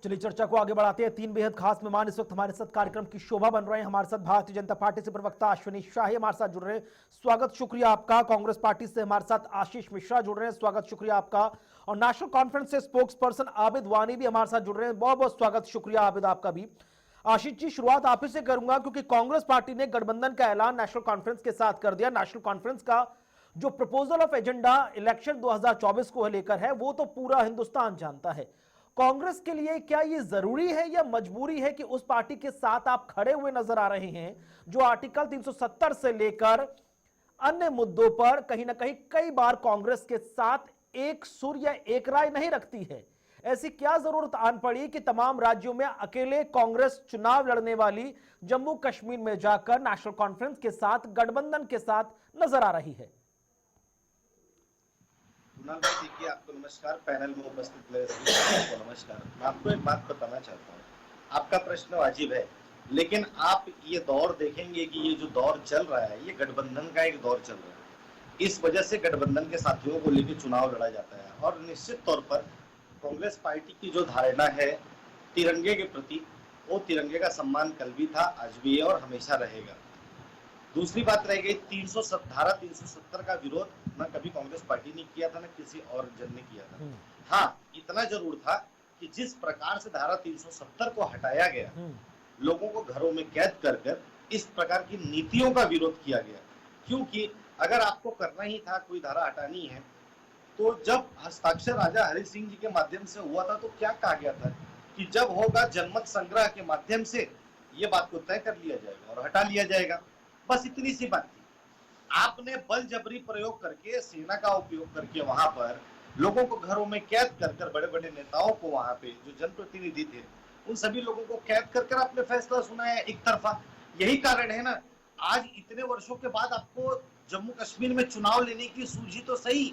चलिए चर्चा को आगे बढ़ाते हैं। तीन बेहद खास मेहमान इस वक्त हमारे साथ कार्यक्रम की शोभा बन रहे हैं। हमारे साथ भारतीय जनता पार्टी से प्रवक्ता अश्विनी शाही हमारे साथ जुड़ रहे हैं, स्वागत शुक्रिया आपका। कांग्रेस पार्टी से हमारे साथ आशीष मिश्रा जुड़ रहे हैं, स्वागत शुक्रिया आपका। और नेशनल कॉन्फ्रेंस से स्पोक्स पर्सन आबिद वानी भी हमारे साथ जुड़ रहे हैं, बहुत बहुत स्वागत शुक्रिया आबिद आपका भी। आशीष जी, शुरुआत आप ही से करूंगा क्योंकि कांग्रेस पार्टी ने गठबंधन का ऐलान नेशनल कॉन्फ्रेंस के साथ कर दिया। नेशनल कॉन्फ्रेंस का जो प्रपोजल ऑफ एजेंडा इलेक्शन 2024 को लेकर है वो तो पूरा हिंदुस्तान जानता है। कांग्रेस के लिए क्या ये जरूरी है या मजबूरी है कि उस पार्टी के साथ आप खड़े हुए नजर आ रहे हैं जो आर्टिकल 370 से लेकर अन्य मुद्दों पर कहीं ना कहीं कई बार कांग्रेस के साथ एक सुर या एक राय नहीं रखती है? ऐसी क्या जरूरत आन पड़ी कि तमाम राज्यों में अकेले कांग्रेस चुनाव लड़ने वाली जम्मू कश्मीर में जाकर नेशनल कॉन्फ्रेंस के साथ गठबंधन के साथ नजर आ रही है? कुणाल भाई देखिए, आपको नमस्कार। पैनल में उपस्थित मेरे सभी साथियों को नमस्कार। मैं आपको एक बात बताना चाहता हूँ, आपका प्रश्न वाजिब है, लेकिन आप ये दौर देखेंगे कि ये जो दौर चल रहा है ये गठबंधन का एक दौर चल रहा है। इस वजह से गठबंधन के साथियों को लेकर चुनाव लड़ा जाता है और निश्चित तौर पर कांग्रेस पार्टी की जो धारणा है तिरंगे के प्रति, वो तिरंगे का सम्मान कल भी था, आज भी है और हमेशा रहेगा। दूसरी बात रह गई धारा 370 का विरोध ना कभी कांग्रेस पार्टी ने किया था, ना किसी और जन ने किया था। हाँ, इतना जरूर था कि जिस प्रकार से धारा 370 को हटाया गया, लोगों को घरों में कैद कर कर इस प्रकार की नीतियों का विरोध किया गया। क्योंकि अगर आपको करना ही था, कोई धारा हटानी है, तो जब हस्ताक्षर राजा हरि सिंह जी के माध्यम से हुआ था तो क्या कहा गया था कि जब होगा जनमत संग्रह के माध्यम से ये बात को तय कर लिया जाएगा और हटा लिया जाएगा। बस इतनी सी बात थी। आपने बल जबरी प्रयोग करके, सेना का उपयोग करके वहां पर लोगों को घरों में कैद कर कर, बड़े बड़े नेताओं को वहां पे जो जनप्रतिनिधि थे उन सभी लोगों को कैद कर कर आपने फैसला सुनाया एक तरफा। यही कारण है ना, आज इतने वर्षों के बाद आपको जम्मू कश्मीर में चुनाव लेने की सूझी तो सही।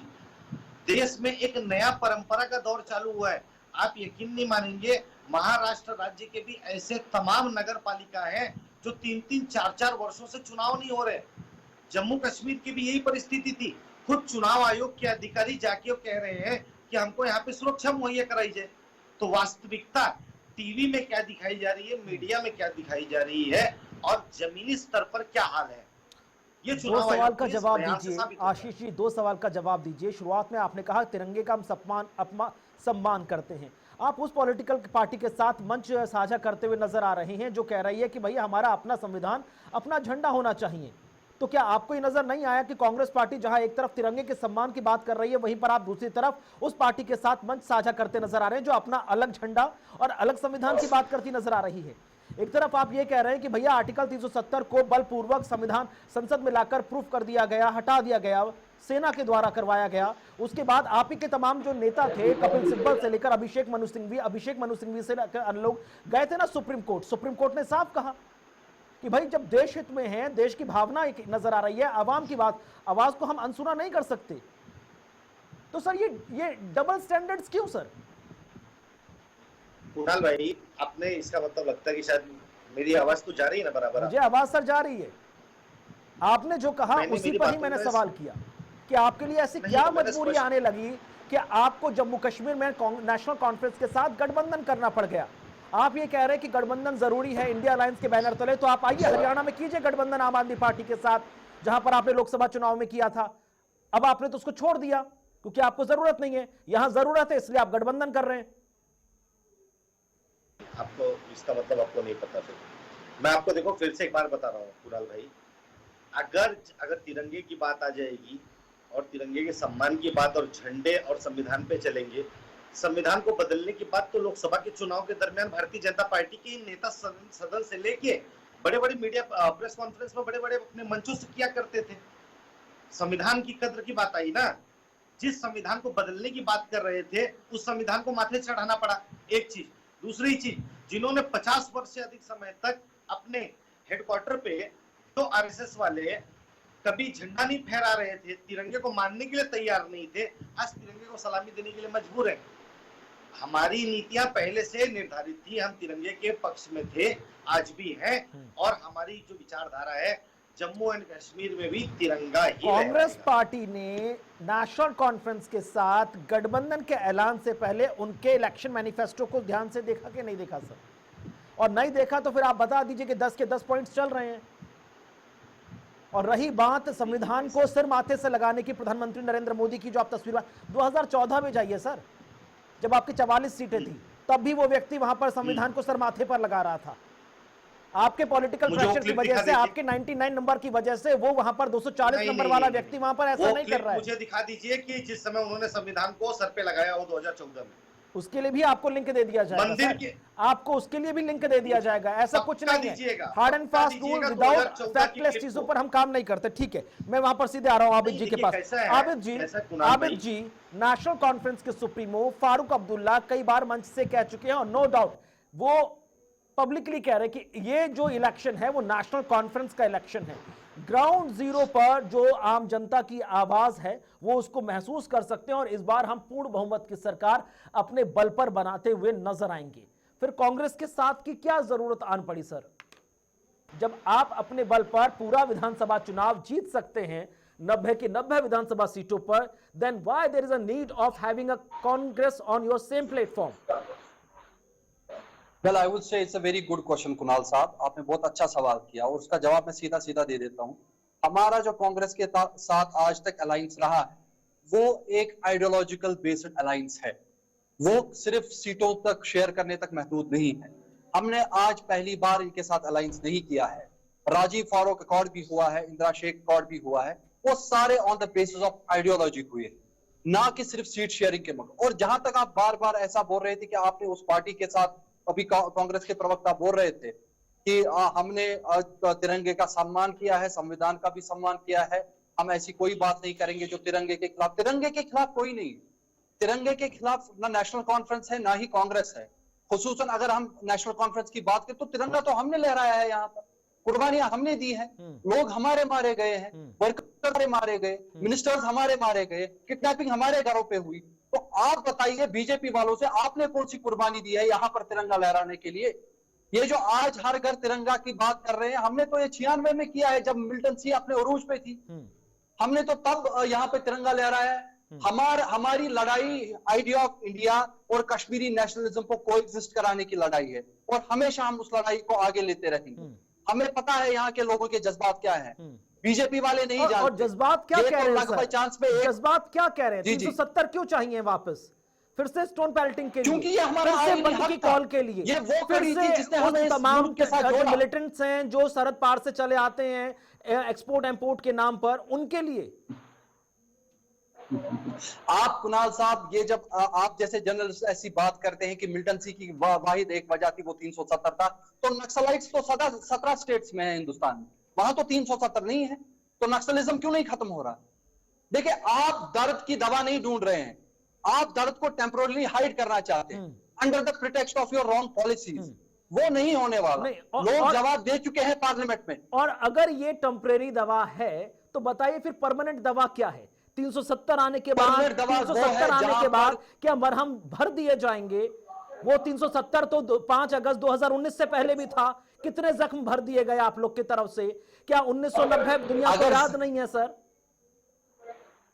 देश में एक नया परंपरा का दौर चालू हुआ है। आप यकीन नहीं मानेंगे, महाराष्ट्र राज्य के भी ऐसे तमाम नगर पालिका हैं जो 3-3, 4-4 वर्षों से चुनाव नहीं हो रहे। जम्मू कश्मीर की भी यही परिस्थिति थी। खुद चुनाव आयोग के अधिकारी जाके कह रहे हैं कि हमको यहाँ पे सुरक्षा मुहैया कराई जाए। तो वास्तविकता टीवी में क्या दिखाई जा रही है, मीडिया में क्या दिखाई जा रही है और जमीनी स्तर पर क्या हाल है, ये दो सवाल का जवाब दीजिए आशीष जी, दो सवाल का जवाब दीजिए। शुरुआत में आपने कहा तिरंगे का हम सम्मान करते हैं। आप उस पॉलिटिकल पार्टी के साथ मंच साझा करते हुए नजर आ रहे हैं जो कह रही है कि भैया हमारा अपना संविधान, अपना झंडा होना चाहिए। तो क्या आपको ये नजर नहीं आया कि कांग्रेस पार्टी जहां एक तरफ तिरंगे के सम्मान की बात कर रही है, वहीं पर आप दूसरी तरफ उस पार्टी के साथ मंच साझा करते नजर आ रहे हैं जो अपना अलग झंडा और अलग संविधान की बात करती नजर आ रही है? एक तरफ आप ये कह रहे हैं कि भैया आर्टिकल 370 को बलपूर्वक संविधान संसद में लाकर प्रूफ कर दिया गया, हटा दिया गया, सेना के द्वारा करवाया गया। उसके बाद आप ही के तमाम जो नेता थे, कपिल सिब्बल से लेकर अभिषेक मनु सिंघवी से लेकर लोग गए थे ना सुप्रीम कोर्ट। सुप्रीम कोर्ट ने साफ कहा कि भाई जब देश हित में है, देश की भावना एक नजर आ रही है, आवाम की बात, आवाज को हम अनसुना नहीं कर सकते। तो सर ये डबल स्टैंडर्ड्स क्यों सर? कुणाल भाई, आपने इसका मतलब लगता है कि शायद मेरी आवाज तो जा रही है ना बराबर? मुझे आवाज सर जा रही है। आपने जो कहा उसी पर ही मैंने सवाल किया कि आपके लिए ऐसी क्या मजबूरी आने लगी कि आपको जम्मू कश्मीर में नेशनल कॉन्फ्रेंस के साथ गठबंधन करना पड़ गया। आप ये कह रहे हैं कि गठबंधन जरूरी है इंडिया अलायंस के बैनर तले, तो आप आइए हरियाणा में कीजिए गठबंधन आम आदमी पार्टी के साथ, जहां पर आपने लोकसभा चुनाव में किया था। अब आपने तो उसको छोड़ दिया क्योंकि आपको जरूरत नहीं है, यहां जरूरत है इसलिए आप गठबंधन कर रहे हैं। आपको इसका मतलब आपको नहीं पता। फिर मैं आपको देखो फिर से एक बार बता रहा हूँ कुणाल भाई, अगर तिरंगे की बात आ जाएगी और तिरंगे के सम्मान की बात और झंडे और संविधान पे चलेंगे, संविधान को बदलने की बात तो लोकसभा के चुनाव के दरमियान भारतीय जनता पार्टी के नेता सदन से लेके बड़े बड़े मीडिया प्रेस कॉन्फ्रेंस में बड़े बड़े अपने मंचों से किया करते थे। संविधान की कद्र की बात आई ना, जिस संविधान को बदलने की बात कर रहे थे उस संविधान को माथे चढ़ाना पड़ा, एक चीज। दूसरी चीज, जिन्होंने 50 वर्ष से अधिक समय तक अपने हेडक्वार्टर पे तो आरएसएस वाले कभी झंडा नहीं फहरा रहे थे, तिरंगे को मानने के लिए तैयार नहीं थे, आज तिरंगे को सलामी देने के लिए मजबूर है। हमारी नीतियां पहले से निर्धारित थी, हम तिरंगे के पक्ष में थे, आज भी हैं, और हमारी जो विचारधारा है जम्मू एंड कश्मीर में भी तिरंगा ही कांग्रेस लहराएगा। पार्टी ने नेशनल कॉन्फ्रेंस के साथ गठबंधन के ऐलान से पहले उनके इलेक्शन मैनिफेस्टो को ध्यान से देखा कि नहीं देखा सर? और नहीं देखा तो फिर आप बता दीजिए कि 10 के 10 पॉइंट्स चल रहे हैं। और रही बात संविधान को सिर माथे से लगाने की, प्रधानमंत्री नरेंद्र मोदी की जो आप तस्वीर 2014 में जाइए सर, जब आपकी 44 सीटें थी, तब भी वो व्यक्ति वहां पर संविधान को सर माथे पर लगा रहा था। आपके पॉलिटिकल मुझे वो प्रेशर की क्लिप वजह दिखा से, दीजिए। आपके 99 नंबर की वजह से वो वहां पर 240 नहीं, नंबर नहीं, वाला नहीं, व्यक्ति वहां पर ऐसा वो नहीं कर क्लिप रहा है। मुझे दिखा दीजिए कि जिस समय उन्होंने संविधान को सर पे लगाया हो 2014 में। उसके लिए भी आपको लिंक दे दिया जाएगा मंदिर सर। के आपको उसके लिए भी लिंक दे दिया जाएगा, ऐसा कुछ पक्का नहीं है। दीजिएगा, हार्ड एंड पक्का फास्ट रूल दीजिएगा विदाउट 2014 की फैक्टलेस क्लिप चीजों को। पर हम काम नहीं करते। ठीक है, मैं वहां पर सीधे आ रहा हूं आबिद नहीं, जी के देखिए पास। कैसा है, आबिद जी, नेशनल कॉन्फ्रेंस के सुप्रीमो फारूक अब्दुल्ला कई बार मंच से कह चुके हैं, और नो डाउट वो पब्लिकली कह रहे हैं कि ये जो इलेक्शन है वो नेशनल कॉन्फ्रेंस का इलेक्शन है। ग्राउंड जीरो पर जो आम जनता की आवाज है वो उसको महसूस कर सकते हैं, और इस बार हम पूर्ण बहुमत की सरकार अपने बल पर बनाते हुए नजर आएंगे। फिर कांग्रेस के साथ की क्या जरूरत आन पड़ी सर, जब आप अपने बल पर पूरा विधानसभा चुनाव जीत सकते हैं 90 की 90 विधानसभा सीटों पर, then why there is a need of having a Congress on your same platform? Well I would say it's a very good question Kunal Sahab, आपने बहुत अच्छा सवाल किया और उसका जवाब मैं सीधा सीधा दे देता हूं। हमारा जो कांग्रेस के साथ आज तक अलायंस रहा है वो एक आइडियोलॉजिकल बेस्ड अलायंस है, वो सिर्फ सीटों तक शेयर करने तक महदूद नहीं है। हमने आज पहली बार इनके साथ अलायंस नहीं किया है। राजीव फारूक अकॉर्ड भी हुआ है, इंदिरा शेख अकॉर्ड भी हुआ है, वो सारे on the basis of ideology हुए, ना कि सिर्फ सीट शेयरिंग के मगर। और जहां तक आप बार बार ऐसा बोल रहे थे कि आपने उस पार्टी के साथ, अभी कांग्रेस के प्रवक्ता बोल रहे थे कि हमने तिरंगे का सम्मान किया है, संविधान का भी सम्मान किया है, हम ऐसी कोई बात नहीं करेंगे जो तिरंगे के खिलाफ। तिरंगे के खिलाफ कोई नहीं, तिरंगे के खिलाफ ना नेशनल कॉन्फ्रेंस है ना ही कांग्रेस है। खुसूसन अगर हम नेशनल कॉन्फ्रेंस की बात करें तो तिरंगा तो हमने लहराया है, यहाँ पर कुर्बानियां हमने दी हैं, लोग हमारे मारे गए हैं, वर्कर हमारे मारे गए, मिनिस्टर्स हमारे मारे गए, किडनैपिंग हमारे घरों पे हुई। तो आप बताइए बीजेपी वालों से आपने कौन सी कुर्बानी दी है यहाँ पर तिरंगा लहराने के लिए? ये जो आज हर घर तिरंगा की बात कर रहे हैं, हमने तो ये 96 में किया है जब मिल्टन सी अपने उरूज पे थी, हमने तो तब यहाँ पे तिरंगा लहराया है। हमारी लड़ाई आइडिया ऑफ इंडिया और कश्मीरी नेशनलिज्म को कोएग्जिस्ट कराने की लड़ाई है, और हमेशा हम उस लड़ाई को आगे लेते रहेंगे। हमें पता है यहाँ के लोगों के जज्बात क्या है, बीजेपी वाले नहीं जानते। और जज्बात क्या कह रहे हैं सर? चांस पे जज्बात क्या कह रहे हैं? जी, जी। 370 क्यों चाहिए वापस, फिर से स्टोन पैलेटिंग के लिए, क्योंकि ये हमारा फिर से आईनी बंद हक की था। कॉल के लिए, ये वो फिर कड़ी से थी जिसने हमें उन इस तमाम मुल्क के साथ जो जोड़ा। मिलिटेंट्स हैं जो सरहद पार से चले आते हैं एक्सपोर्ट इंपोर्ट के नाम पर, उनके लिए। आप कुणाल साहब, ये जब आप जैसे जर्नलिस्ट ऐसी बात करते हैं कि मिल्टन सी की वाहिद एक वजह थी वो 370 था, तो नक्सलाइट्स तो 17 स्टेट्स में है हिंदुस्तान में, वहां तो 370 नहीं है, तो नक्सलिज्म क्यों नहीं खत्म हो रहा? देखिए, आप दर्द की दवा नहीं ढूंढ रहे हैं, आप दर्द को टेम्पोरली हाइड करना चाहते हैं under the pretext of your wrong policies. वो नहीं होने वाला। लोग जवाब दे चुके हैं पार्लियामेंट में। और अगर ये टेम्परेरी दवा है तो बताइए फिर परमानेंट दवा क्या है? 370 आने के बाद, 370 आने के बाद क्या मरहम भर दिए जाएंगे? वो 370 तो 5 अगस्त 2019 से पहले भी था। कितने जख्म भर दिए गए आप लोग की तरफ से? क्या 1990 दुनिया को याद नहीं है सर?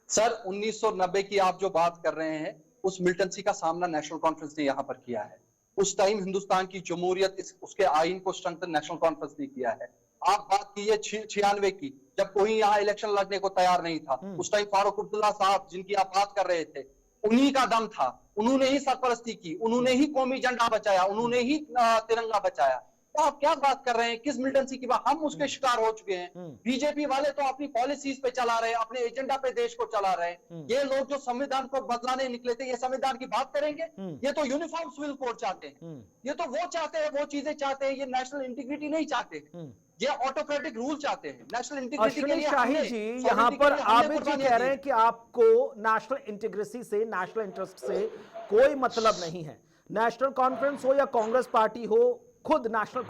सर 1990 की आप जो बात कर रहे हैं, उस मिल्टन का सामना नेशनल कॉन्फ्रेंस ने यहां पर किया है। उस टाइम हिंदुस्तान की जमहूरियत उसके आईन को स्ट्रेंथन नेशनल कॉन्फ्रेंस ने किया है। आप बात कीजिए 96 की, जब कोई यहाँ इलेक्शन लड़ने को तैयार नहीं था, उस टाइम फारूक अब्दुल्ला साहब जिनकी आप बात कर रहे थे, उन्हीं का दम था, उन्होंने ही सरपरस्ती की, उन्होंने ही कौमी झंडा बचाया, उन्होंने ही तिरंगा बचाया। तो आप क्या बात कर रहे हैं? किस मिलिटेंसी की बात? हम उसके शिकार हो चुके हैं। बीजेपी वाले तो अपनी पॉलिसीज पे चला रहे हैं, अपने एजेंडा पे देश को चला रहे हैं। ये लोग जो संविधान को बदलाने निकले थे, ये संविधान की बात करेंगे? ये तो यूनिफॉर्म सिविल कोड चाहते हैं, ये तो वो चाहते हैं, वो चीजें चाहते हैं। ये नेशनल इंटीग्रिटी नहीं चाहते, ये ऑटोक्रेटिक रूल चाहते हैं। नेशनल इंटीग्रिटी के लिए शाही जी यहाँ पर आबिद जी कह रहे हैं कि आपको नेशनल इंटीग्रिटी से, नेशनल इंटरेस्ट से कोई मतलब नहीं है। नेशनल कॉन्फ्रेंस हो या कांग्रेस पार्टी हो, खुद नेशनल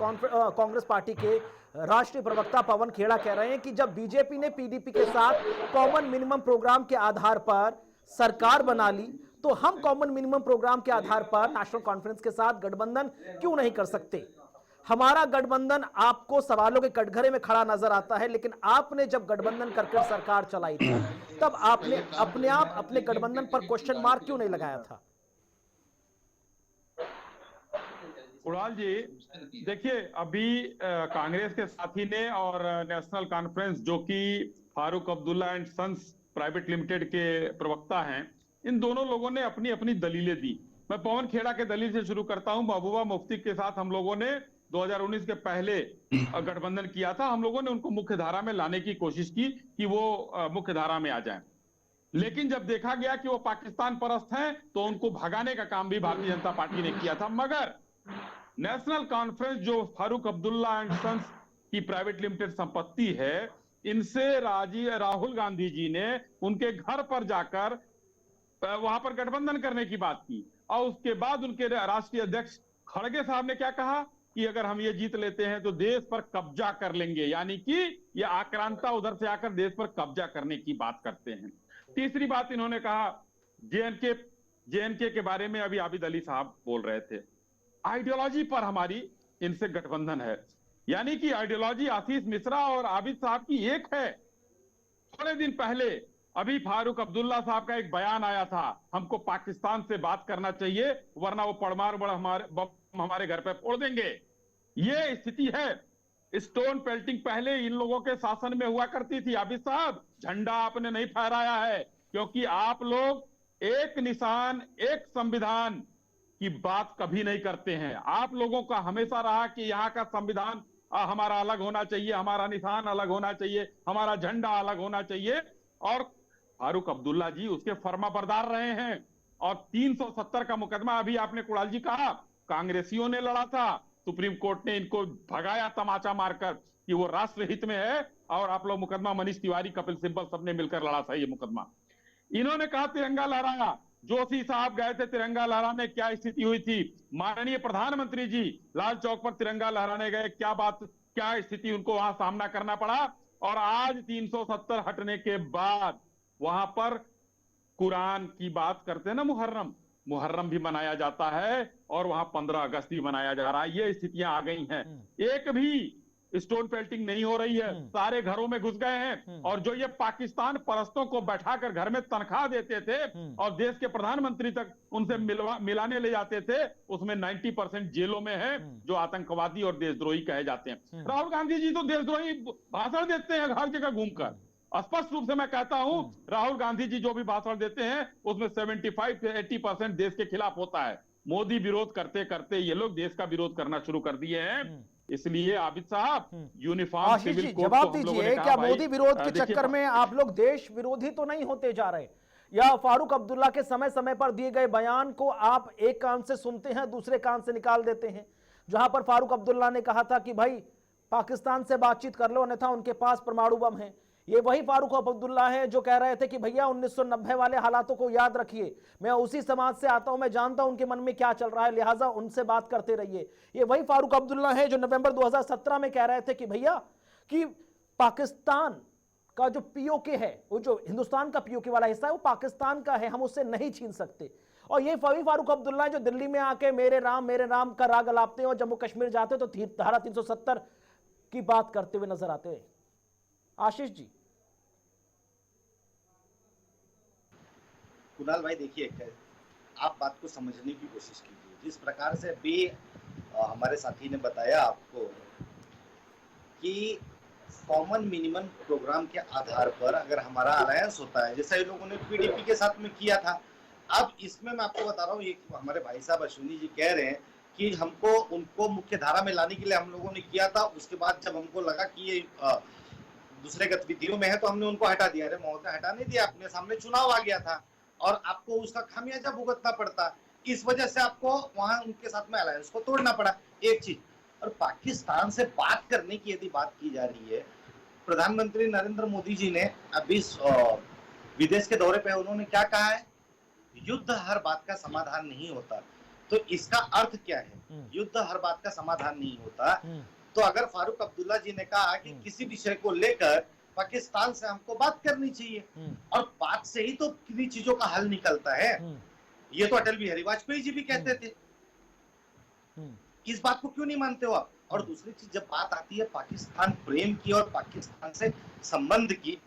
कांग्रेस पार्टी के राष्ट्रीय प्रवक्ता पवन खेड़ा कह रहे हैं कि जब बीजेपी ने पीडीपी के साथ कॉमन मिनिमम प्रोग्राम के आधार पर सरकार बना ली, तो हम कॉमन मिनिमम प्रोग्राम के आधार पर नेशनल कॉन्फ्रेंस के साथ गठबंधन क्यों नहीं कर सकते? हमारा गठबंधन आपको सवालों के कटघरे में खड़ा नजर आता है, लेकिन आपने जब गठबंधन करके सरकार चलाई थी तब आपने अपने आप अपने गठबंधन पर क्वेश्चन मार्क क्यों नहीं लगाया था? कुणाल जी, देखिए अभी कांग्रेस के साथी ने और नेशनल कॉन्फ्रेंस जो कि Farooq Abdullah and sons private limited के प्रवक्ता हैं, इन दोनों लोगों ने अपनी अपनी दलीलें दी। मैं पवन खेड़ा के दलील से शुरू करता हूं। महबूबा मुफ्ती के साथ हम लोगों ने 2019 के पहले गठबंधन किया था। हम लोगों ने उनको मुख्य धारा में लाने की कोशिश की कि वो मुख्य धारा में आ जाएं, लेकिन जब देखा गया कि वो पाकिस्तान परस्त हैं तो उनको भगाने का काम भी भारतीय जनता पार्टी ने किया था। मगर नेशनल कॉन्फ्रेंस जो फारूक अब्दुल्ला एंड सन्स की प्राइवेट लिमिटेड संपत्ति है, इनसे राहुल गांधी जी ने उनके घर पर जाकर वहां पर गठबंधन करने की बात की और उसके बाद उनके राष्ट्रीय अध्यक्ष खड़गे साहब ने क्या कहा कि अगर हम ये जीत लेते हैं तो देश पर कब्जा कर लेंगे, यानी कि ये आक्रांता उधर से आकर देश पर कब्जा करने की बात करते हैं। तीसरी बात इन्होंने कहा जेएनके के बारे में, अभी आबिद अली साहब बोल रहे थे, आइडियोलॉजी पर हमारी इनसे गठबंधन है, यानी कि आइडियोलॉजी आशीष मिश्रा और आबिद साहब की एक है। थोड़े दिन पहले अभी फारूक अब्दुल्ला साहब का एक बयान आया था, हमको पाकिस्तान से बात करना चाहिए वरना वो परमाणु बम हमारे घर पे फोड़ देंगे। ये स्थिति है। स्टोन पेल्टिंग पहले इन लोगों के शासन में हुआ करती थी। आबिद साहब, झंडा आपने नहीं फहराया है क्योंकि आप लोग एक निशान एक संविधान की बात कभी नहीं करते हैं। आप लोगों का हमेशा रहा कि यहाँ का संविधान हमारा अलग होना चाहिए, हमारा निशान अलग होना चाहिए, हमारा झंडा अलग होना चाहिए, और फारूक अब्दुल्ला जी उसके फर्माबरदार रहे हैं। और 370 का मुकदमा अभी आपने कुणाल जी कहा कांग्रेसियों ने लड़ा था, सुप्रीम कोर्ट ने इनको भगाया तमाचा मारकर कि वो राष्ट्र हित में है, और आप लोग मुकदमा मनीष तिवारी, कपिल सिब्बल सबने मिलकर लड़ा था ये मुकदमा। इन्होंने कहा तिरंगा लहराया, जोशी साहब गए थे तिरंगा लहराने, क्या स्थिति हुई थी? माननीय प्रधानमंत्री जी लाल चौक पर तिरंगा लहराने गए, क्या स्थिति उनको वहां सामना करना पड़ा? और आज 370 हटने के बाद वहां पर कुरान की बात करते हैं ना, मुहर्रम भी मनाया जाता है और वहां 15 अगस्त भी मनाया जा रहा है। ये स्थितियां आ गई हैं। एक भी स्टोन पेल्टिंग नहीं हो रही है, सारे घरों में घुस गए हैं। और जो ये पाकिस्तान परस्तों को बैठाकर घर में तनख्वाह देते थे और देश के प्रधानमंत्री तक उनसे मिलाने ले जाते थे, उसमें 90% जेलों में है जो आतंकवादी और देशद्रोही कहे जाते हैं। राहुल गांधी जी तो देशद्रोही भाषण देते हैं हर जगह घूमकर। स्पष्ट रूप से मैं कहता हूं, राहुल गांधी जी जो भी भाषण देते हैं उसमें 75 से 80% देश के खिलाफ होता है। मोदी विरोध करते करते ये लोग देश का विरोध करना शुरू कर दिए हैं। इसलिए आबिद साहब, यूनिफॉर्म आशीष जी जवाब दीजिए, क्या मोदी विरोध के चक्कर में आप लोग देश विरोधी तो नहीं होते जा रहे, या फारूक अब्दुल्ला के समय समय पर दिए गए बयान को आप एक कान से सुनते हैं दूसरे कान से निकाल देते हैं? जहां पर फारूक अब्दुल्ला ने कहा था कि भाई पाकिस्तान से बातचीत कर लो अन्यथा उनके पास परमाणु बम है, ये वही फारूक अब्दुल्ला है जो कह रहे थे कि भैया 1990 वाले हालातों को याद रखिए, मैं उसी समाज से आता हूं, मैं जानता हूं उनके मन में क्या चल रहा है, लिहाजा उनसे बात करते रहिए। ये वही फारूक अब्दुल्ला है जो नवंबर 2017 में कह रहे थे कि भैया कि पाकिस्तान का जो पीओके है, वो जो हिंदुस्तान का पीओके वाला हिस्सा है वो पाकिस्तान का है, हम उससे नहीं छीन सकते। और ये वही फारूक अब्दुल्ला है जो दिल्ली में आके मेरे राम का राग अलापते हैं और जम्मू कश्मीर जाते तो धारा 370 की बात करते हुए नजर आते हैं। आशीष जी। कुणाल भाई देखिए, आप बात को समझने की कोशिश कीजिए। जिस प्रकार से अभी हमारे साथी ने बताया आपको कि कॉमन मिनिमम प्रोग्राम के आधार पर अगर हमारा अलायंस होता है, जैसा इन लोगों ने पीडीपी के साथ में किया था, अब इसमें मैं आपको बता रहा हूँ, ये हमारे भाई साहब अश्विनी जी कह रहे हैं कि हमको उनको मुख्य धारा में लाने के लिए हम लोगों ने किया था, उसके बाद जब हमको लगा कि ये दूसरे गतिविधियों में है तो हमने उनको हटा दिया। अरे महोदय, हटा नहीं दिया, अपने सामने चुनाव आ गया था और आपको उसका खामियाजा भुगतना पड़ता, इस वजह से आपको वहां उनके साथ में अलायंस को तोड़ना पड़ा। एक चीज। और पाकिस्तान से बात करने की यदि बात की जा रही है, प्रधानमंत्री नरेंद्र मोदी जी ने अभी विदेश के दौरे पे उन्होंने क्या कहा है? युद्ध हर बात का समाधान नहीं होता। तो इसका अर्थ क्या है? युद्ध हर बात का समाधान नहीं होता। तो अगर फारूक अब्दुल्ला जी ने कहा कि किसी विषय को लेकर पाकिस्तान से हमको बात करनी चाहिए, और बात से ही तो किन्हीं चीजों का हल निकलता है। ये तो अटल बिहारी वाजपेयी जी भी कहते थे। इस बात को क्यों नहीं मानते हो आप? और दूसरी चीज जब बात आती है पाकिस्तान प्रेम की और पाकिस्तान से संबंध की,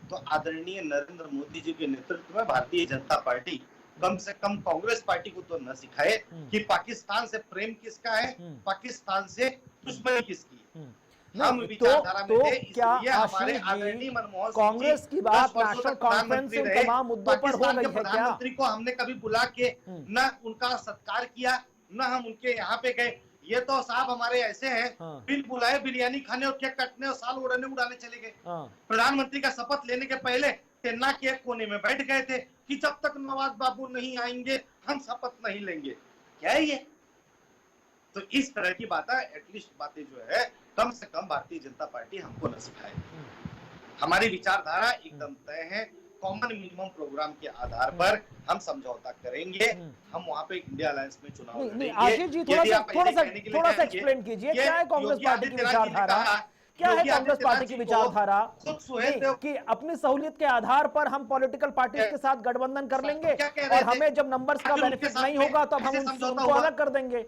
तो आदरणीय नरेंद्र मोदी जी के नेतृत्व में भारतीय जनता पार्टी कम से कम कांग्रेस पार्टी को तो न सिखाए कि पाकिस्तान से प्रेम किसका है, पाकिस्तान से दुश्मनी किसकी है। हम विचारधारा में थे, क्या इसलिए हमारे आशीष आदरणीय जी मनमोहन सिंह कांग्रेस की बात 10 वर्षों नेशनल तक कॉन्फ्रेंस प्रधानमंत्री उन रहे। तमाम मुद्दों पर हो पाकिस्तान गई के है क्या? प्रधानमंत्री को हमने कभी बुला के न उनका सत्कार किया, न हम उनके यहाँ पे गए। ये तो साहब हमारे ऐसे हैं, बिन बुलाए बिरयानी खाने और केक काटने और साल उड़ाने चले गए। प्रधानमंत्री का शपथ लेने के पहले तेन्ना के एक कोने में बैठ गए थे कि जब तक नवाज बाबू नहीं आएंगे हम शपथ नहीं लेंगे। क्या है ये? तो इस तरह की बातें, एटलीस्ट बातें जो है कम से कम भारतीय जनता पार्टी हमको न सिखाए। हमारी विचारधारा एकदम तय है, कॉमन मिनिमम प्रोग्राम के आधार पर हम समझौता करेंगे। हम वहां पे इंडिया अलायंस में चुनाव लड़ेंगे। आशीष जी थोड़ा सा एक्सप्लेन कीजिए, क्या है कांग्रेस पार्टी की विचारधारा? क्या है कांग्रेस पार्टी की विचारधारा कि अपनी सहूलियत के आधार पर हम पॉलिटिकल पार्टीज के साथ गठबंधन कर लेंगे और हमें जब नंबर्स का बेनिफिट नहीं होगा तब हम उनको अलग कर देंगे?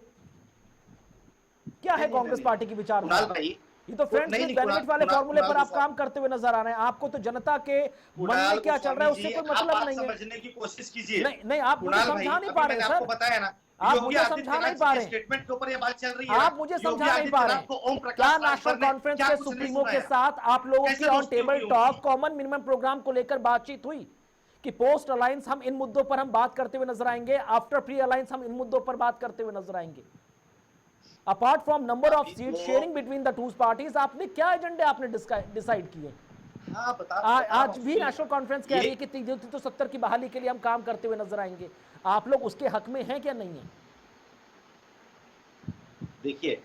क्या है कांग्रेस पार्टी की विचारधारा? ये तो फ्रेंड्स विद बेनिफिट वाले फॉर्मूले पर आप काम करते हुए नजर आ रहे हैं। आपको तो जनता के मन में क्या चल रहा है उससे कोई मतलब नहीं है। समझने की कोशिश कीजिए। नहीं आप मुझे समझा नहीं पा रहे सर, बताया ना, आप मुझे समझा नहीं पा रहे, स्टेटमेंट के ऊपर ये बात चल रही है, आप मुझे समझा नहीं पा रहे। क्या नेशनल कॉन्फ्रेंस के सुप्रीमो के साथ आप लोगों की on table talk common minimum programme को लेकर बातचीत हुई कि पोस्ट अलायंस हम इन मुद्दों पर हम बात करते हुए नजर आएंगे, आफ्टर प्री अलायंस हम इन मुद्दों पर बात करते हुए नजर आएंगे? Apart from number of seat sharing between the two parties, आपने क्या एजेंडे आपने डिसाइड किए? आज भी नेशनल कॉन्फ्रेंस कह रही है कि 370 की बहाली के लिए हम काम करते हुए नजर आएंगे। आप लोग उसके हक में हैं क्या नहीं है? देखिए,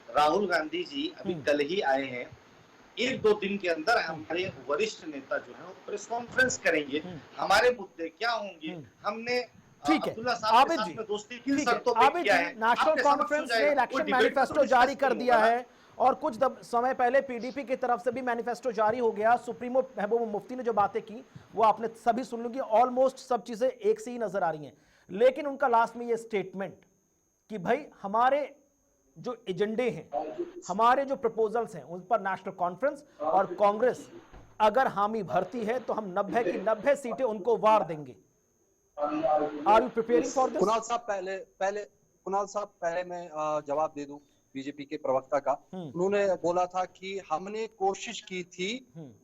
राहुल गांधी जी अभी कल ही आए हैं, 1-2 दिन के अंदर हमारे वरिष्ठ नेता जो है वो प्रेस कॉन्फ्रेंस करेंगे। हमारे मुद्दे क्या होंगे, हमने ठीक है आबिद जी, आबिद जी, नेशनल कॉन्फ्रेंस ने इलेक्शन मैनिफेस्टो जारी कर दिया है और कुछ समय पहले पीडीपी की तरफ से भी मैनिफेस्टो जारी हो गया। सुप्रीमो महबूबा मुफ्ती ने जो बातें की वो आपने सभी सुन ली, ऑलमोस्ट सब चीजें एक से ही नजर आ रही हैं, लेकिन उनका लास्ट में ये स्टेटमेंट कि भाई हमारे जो एजेंडे हैं, हमारे जो प्रपोजल्स हैं, उन पर नेशनल कॉन्फ्रेंस और कांग्रेस अगर हामी भरती है तो हम 90 की 90 सीटें उनको वार देंगे। Are you preparing for this? Kunal साहब पहले मैं जवाब दे दूं बीजेपी के प्रवक्ता का। उन्होंने बोला था कि हमने कोशिश की थी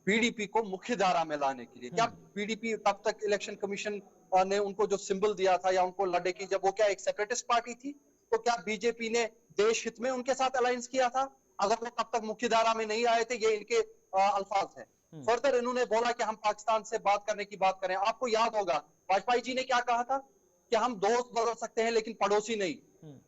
पीडीपी को मुख्य धारा में लाने के लिए। क्या पीडीपी तब तक इलेक्शन कमीशन ने उनको जो सिंबल दिया था या उनको लड़े की, जब वो क्या एक सेपरेटिस्ट पार्टी थी, तो क्या बीजेपी ने देश हित में उनके साथ अलायंस किया था? अगर वो तब तक मुख्य धारा में नहीं आए थे, ये इनके अल्फाज है। फर्दर इन्होंने बोला कि हम पाकिस्तान से बात करने की बात करें। आपको याद होगा वाजपेयी जी ने क्या कहा था कि हम दोस्त बदल सकते हैं लेकिन पड़ोसी नहीं।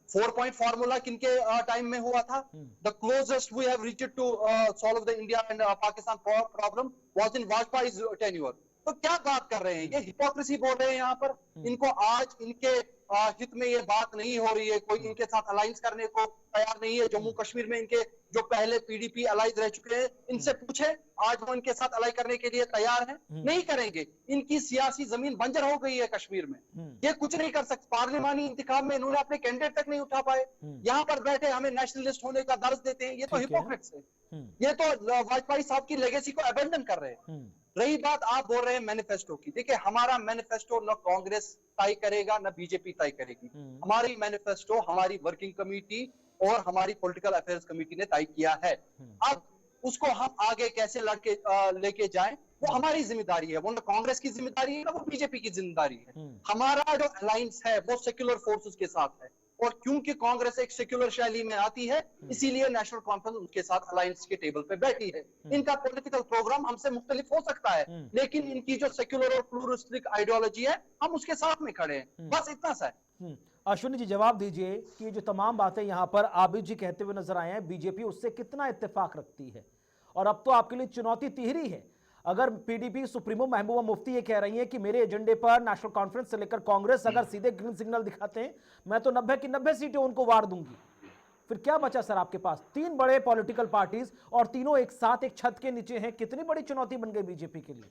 4 पॉइंट फॉर्मूला किनके टाइम में हुआ था? The closest we have reached to solve the India and Pakistan problem was in Vajpayee's tenure. तो क्या बात कर रहे हैं, ये हिपोक्रेसी बोल रहे हैं यहाँ पर। इनको आज इनके हित में ये बात नहीं हो रही है, कोई इनके साथ अलायंस करने को तैयार नहीं है। जम्मू कश्मीर में इनके जो पहले पीडीपी अलाइज रह चुके हैं, इनसे पूछे आज वो इनके साथ अलाई करने के लिए तैयार हैं? नहीं करेंगे। इनकी सियासी जमीन बंजर हो गई है कश्मीर में, ये कुछ नहीं कर सकते। पार्लिमानी इंतखाब में इन्होंने अपने कैंडिडेट तक नहीं उठा पाए, यहाँ पर बैठे हमें नेशनलिस्ट होने का दर्ज देते हैं। ये तो हिपोक्रेट्स है, ये तो वाजपेयी साहब की लेगेसी को अबेंडन कर रहे हैं। रही बात आप बोल रहे हैं मैनिफेस्टो की, देखिए हमारा मैनिफेस्टो न कांग्रेस तय करेगा न बीजेपी तय करेगी। हमारी मैनिफेस्टो हमारी वर्किंग कमेटी और हमारी पॉलिटिकल अफेयर्स कमेटी ने तय किया है। अब उसको हम आगे कैसे लेके जाएं वो हमारी जिम्मेदारी है, वो न कांग्रेस की जिम्मेदारी है न वो बीजेपी की जिम्मेदारी है। हमारा जो अलायंस है वो सेक्युलर फोर्सेस के साथ है, और क्योंकि कांग्रेस एक सेक्युलर शैली में आती है इसीलिए नेशनल कॉन्फ्रेंस उनके साथ अलायंस के टेबल पे बैठी है। इनका पॉलिटिकल प्रोग्राम हमसे मुख्तलिफ हो सकता है, लेकिन इनकी जो सेक्युलर और प्लूरिस्टिक आइडियोलॉजी है हम उसके साथ में खड़े हैं, बस इतना सा है। अश्विनी जी जवाब दीजिए कि जो तमाम बातें यहां पर आबिद जी कहते हुए नजर आए हैं, बीजेपी उससे कितना इत्तेफाक रखती है? और अब तो आपके लिए चुनौती तिहरी है। अगर पीडीपी सुप्रीमो महबूबा मुफ्ती ये कह रही हैं कि मेरे एजेंडे पर नेशनल कॉन्फ्रेंस से लेकर कांग्रेस अगर सीधे ग्रीन सिग्नल दिखाते हैं, मैं तो 90 की 90 सीटें उनको वार दूंगी, फिर क्या बचा सर आपके पास? 3 बड़े पॉलिटिकल पार्टीज और तीनों एक साथ एक छत के नीचे हैं, कितनी बड़ी चुनौती बन गई बीजेपी के लिए?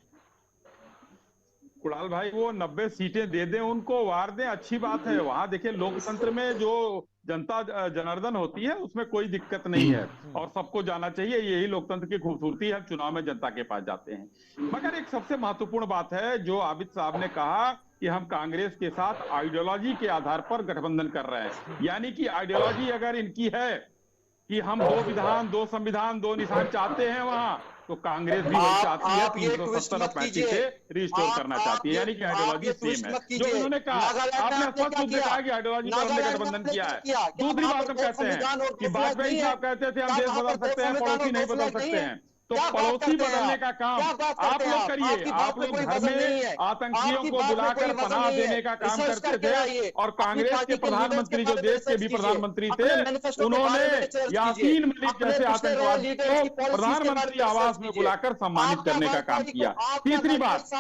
कुणाल भाई, वो 90 सीटें दे दें उनको, वार दें, अच्छी बात है। वहां देखिए, लोकतंत्र में जो जनता जनार्दन होती है उसमें कोई दिक्कत नहीं है और सबको जाना चाहिए। यही लोकतंत्र की खूबसूरती है, चुनाव में जनता के पास जाते हैं। मगर एक सबसे महत्वपूर्ण बात है जो आबिद साहब ने कहा कि हम कांग्रेस के साथ आइडियोलॉजी के आधार पर गठबंधन कर रहे हैं। यानी कि आइडियोलॉजी अगर इनकी है कि हम 2 विधान 2 संविधान 2 निशान चाहते हैं वहां, तो कांग्रेस भी वही चाहती है। आप ये ट्विस्ट 370 और मत 35 कीजिए। से रिस्टोर करना चाहती है, यानी कि आइडियोलॉजी सेम है। जो उन्होंने कहा, आपने स्पष्ट रूप से कहा कि आइडियोलॉजी पर हमने गठबंधन किया है। दूसरी बात हम कहते हैं कि वाजपेयी साहब कहते थे हम देश बदल सकते हैं, पड़ोसी नहीं बदल सकते हैं। तो पड़ोसी बदलने का काम आप लोग करिए। आप लोग घर में आतंकियों को बुलाकर पनाह देने का काम करते थे, और कांग्रेस के प्रधानमंत्री जो देश के भी प्रधानमंत्री थे, उन्होंने यासीन मलिक जैसे आतंकवादी को प्रधानमंत्री आवास में बुलाकर सम्मानित करने का काम किया। तीसरी बात,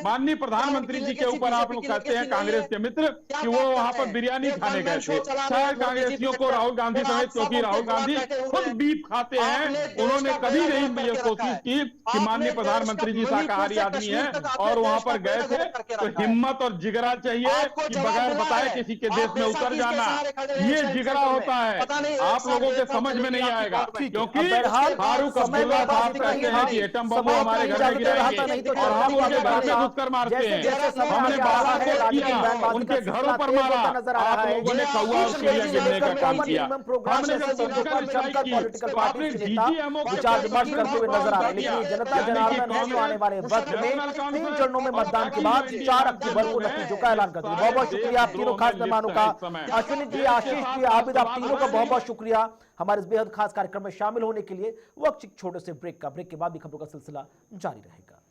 माननीय प्रधानमंत्री जी के ऊपर आप लोग कहते हैं कांग्रेस के मित्र कि वो वहां पर बिरयानी खाने गए थे। शायद कांग्रेसियों को राहुल गांधी समेत, क्योंकि राहुल गांधी खुद बीफ खाते हैं, उन्होंने कभी नहीं ये कोशिश की कि माननीय प्रधानमंत्री जी शाकाहारी आदमी हैं और वहां पर गए थे। तो हिम्मत और जिगरा चाहिए कि बगैर बताए किसी के देश में उतर जाना, ये जिगरा होता है। आप लोगों के समझ में नहीं आएगा, क्योंकि फारूक अब्दुल्ला साहब कहते हैं कि एटम बम हमारे घर में गिराएंगे और हम उनके घर में घुसकर मारते हैं। हमने बालाकोट किया, उनके घरों पर मारा, आप लोगों ने कौवा और चिड़िया गिरने का काम किया। हमने जब सर्जिकल स्ट्राइक की तो आपने डीजीएमओ विचार करते हुए नजर आ रहे हैं। लेकिन ये जनता जनार्दन है जो आने वाले वक्त में 3 चरणों में मतदान के बाद 4 अक्टूबर को नतीजों का ऐलान करती है। बहुत बहुत शुक्रिया आप तीनों खास मेहमानों का, अश्विनी जी, आशीष जी, आबिद, आप तीनों का बहुत बहुत शुक्रिया हमारे इस बेहद खास कार्यक्रम में शामिल होने के लिए। वक्त एक छोटे से ब्रेक का, ब्रेक के बाद भी खबरों का सिलसिला जारी रहेगा।